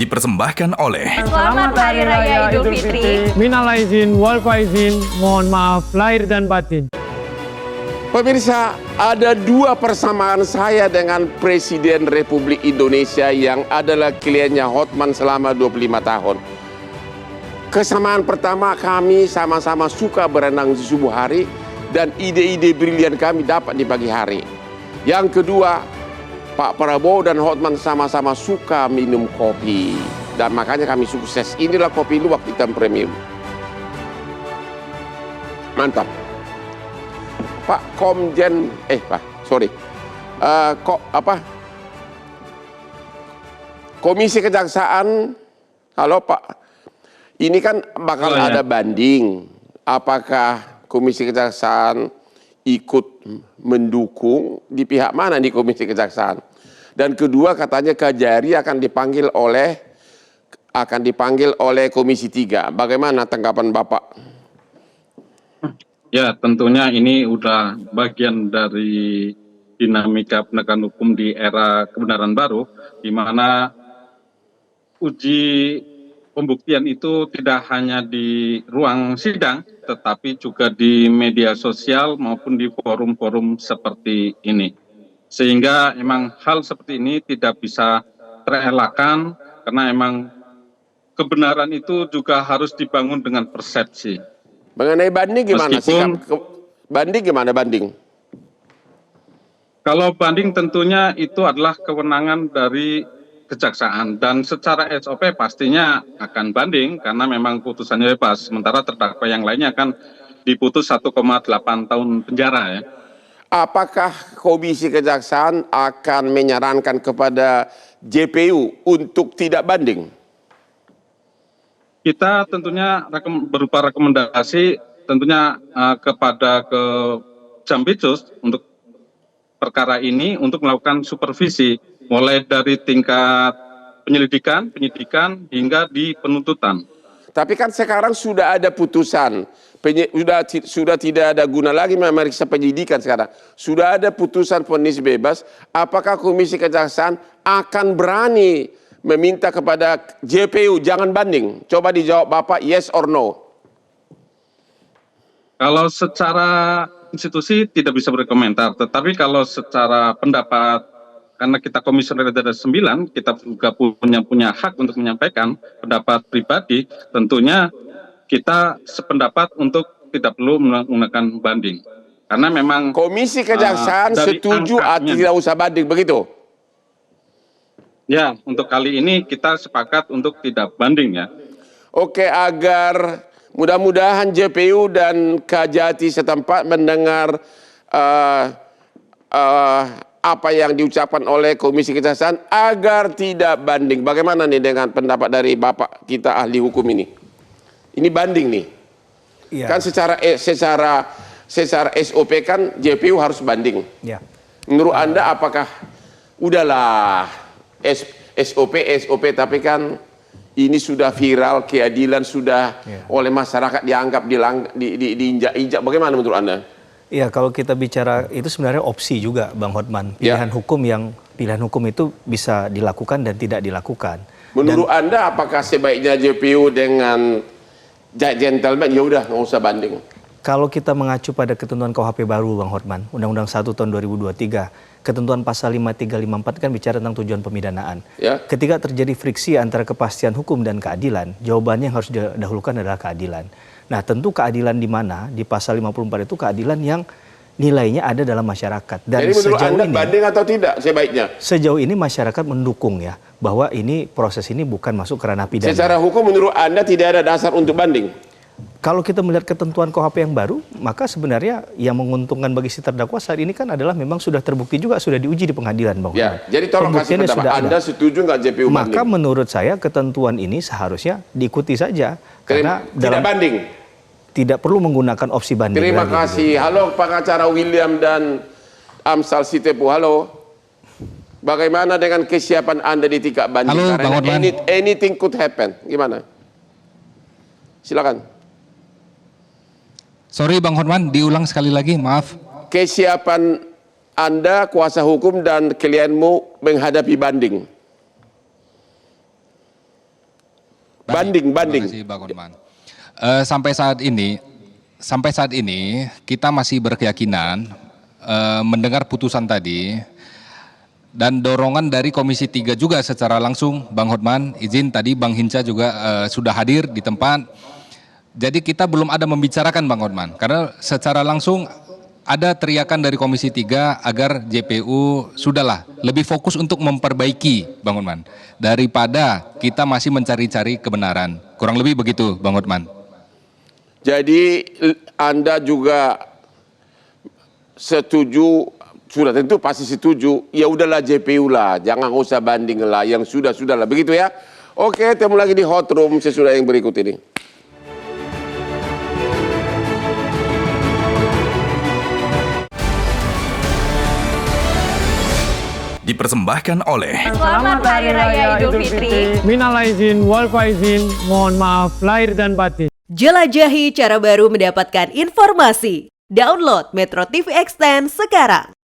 dipersembahkan oleh Selamat Hari Raya Idul Fitri. Minal aizin wal faizin, mohon maaf lahir dan batin. Pemirsa, ada dua persamaan saya dengan Presiden Republik Indonesia yang adalah kliennya Hotman selama 25 tahun. Kesamaan pertama, kami sama-sama suka berenang di subuh hari dan ide-ide brilian kami dapat di pagi hari. Yang kedua, Pak Prabowo dan Hotman sama-sama suka minum kopi dan makanya kami sukses. Inilah Kopi Luwak Hitam Premium. Mantap. Pak Komjen, Komisi Kejaksaan, halo Pak, ini kan bakal ada banding. Apakah Komisi Kejaksaan ikut mendukung di pihak mana di Komisi Kejaksaan? Dan kedua, katanya Kajari akan dipanggil oleh Komisi 3. Bagaimana tanggapan Bapak? Ya, tentunya ini udah bagian dari dinamika penegakan hukum di era kebenaran baru, di mana uji pembuktian itu tidak hanya di ruang sidang, tetapi juga di media sosial maupun di forum-forum seperti ini. Sehingga emang hal seperti ini tidak bisa terelakkan, karena emang kebenaran itu juga harus dibangun dengan persepsi. Mengenai banding gimana? Meskipun, Banding gimana banding? Kalau banding tentunya itu adalah kewenangan dari kejaksaan dan secara SOP pastinya akan banding karena memang putusannya bebas. Sementara terdakwa yang lainnya akan diputus 1,8 tahun penjara ya. Apakah Komisi Kejaksaan akan menyarankan kepada JPU untuk tidak banding? Kita tentunya berupa rekomendasi tentunya kepada Jampitsus untuk perkara ini untuk melakukan supervisi mulai dari tingkat penyelidikan, penyidikan hingga di penuntutan. Tapi kan sekarang sudah ada putusan, sudah tidak ada guna lagi memeriksa penyidikan sekarang. Sudah ada putusan vonis bebas, apakah Komisi Kejaksaan akan berani meminta kepada JPU jangan banding? Coba dijawab Bapak, yes or no. Kalau secara institusi tidak bisa berkomentar, tetapi kalau secara pendapat, karena kita komisioner ada 9, kita juga punya hak untuk menyampaikan pendapat pribadi, tentunya kita sependapat untuk tidak perlu menggunakan banding. Karena memang Komisi Kejaksaan setuju tidak usah banding, begitu? Ya, untuk kali ini kita sepakat untuk tidak banding ya. Oke, agar mudah-mudahan JPU dan Kajati setempat mendengar apa yang diucapkan oleh Komisi Kejaksaan agar tidak banding. Bagaimana nih dengan pendapat dari Bapak kita ahli hukum ini? Ini banding nih. Ya. Kan secara SOP kan JPU harus banding. Ya. Menurut Anda apakah udahlah SOP tapi kan ini sudah viral, keadilan sudah oleh masyarakat dianggap diinjak-injak. Bagaimana menurut Anda? Ya, kalau kita bicara itu sebenarnya opsi juga, Bang Hotman. Pilihan hukum itu bisa dilakukan dan tidak dilakukan. Menurut Anda apakah sebaiknya JPU dengan gentleman ya udah nggak usah banding? Kalau kita mengacu pada ketentuan KUHP baru, Bang Hotman, Undang-Undang 1 tahun 2023, ketentuan pasal 5354 kan bicara tentang tujuan pemidanaan. Ya. Ketika terjadi friksi antara kepastian hukum dan keadilan, jawabannya yang harus didahulukan adalah keadilan. Nah, tentu keadilan di mana? Di pasal 54 itu keadilan yang nilainya ada dalam masyarakat. Dan jadi menurut Anda banding atau tidak sebaiknya? Sejauh ini masyarakat mendukung ya, bahwa ini proses ini bukan masuk ke ranah pidana. Secara hukum menurut Anda tidak ada dasar untuk banding? Kalau kita melihat ketentuan KUHP yang baru, maka sebenarnya yang menguntungkan bagi si terdakwa saat ini kan adalah memang sudah terbukti juga, sudah diuji di pengadilan, Bang. Ya, jadi tolong kasih pendapat. Anda setuju nggak JPU banding? Maka menurut saya ketentuan ini seharusnya diikuti saja. Karena tidak banding? Tidak perlu menggunakan opsi banding. Terima kasih. Halo pengacara William dan Amsal Sitepu. Halo. Bagaimana dengan kesiapan Anda di tingkat banding? Halo, karena anything could happen. Gimana? Silakan. Sorry Bang Hotman, diulang sekali lagi, maaf. Kesiapan Anda, kuasa hukum dan klienmu menghadapi banding? Banding. Terima kasih Bang Hotman. Sampai saat ini kita masih berkeyakinan mendengar putusan tadi dan dorongan dari Komisi 3 juga secara langsung, Bang Hotman, izin tadi Bang Hinca juga sudah hadir di tempat. Jadi kita belum ada membicarakan Bang Hotman, karena secara langsung ada teriakan dari Komisi 3 agar JPU sudahlah lebih fokus untuk memperbaiki Bang Hotman daripada kita masih mencari-cari kebenaran. Kurang lebih begitu Bang Hotman. Jadi Anda juga setuju, sudah tentu pasti setuju, ya udahlah JPU lah, jangan usah banding lah, yang sudah-sudahlah, begitu ya. Oke, ketemu lagi di Hot Room sesudah yang berikut ini. Dipersembahkan oleh Selamat Hari Raya Idul Fitri. Minal aizin, wal faizin, mohon maaf lahir dan batin. Jelajahi cara baru mendapatkan informasi. Download Metro TV Extend sekarang.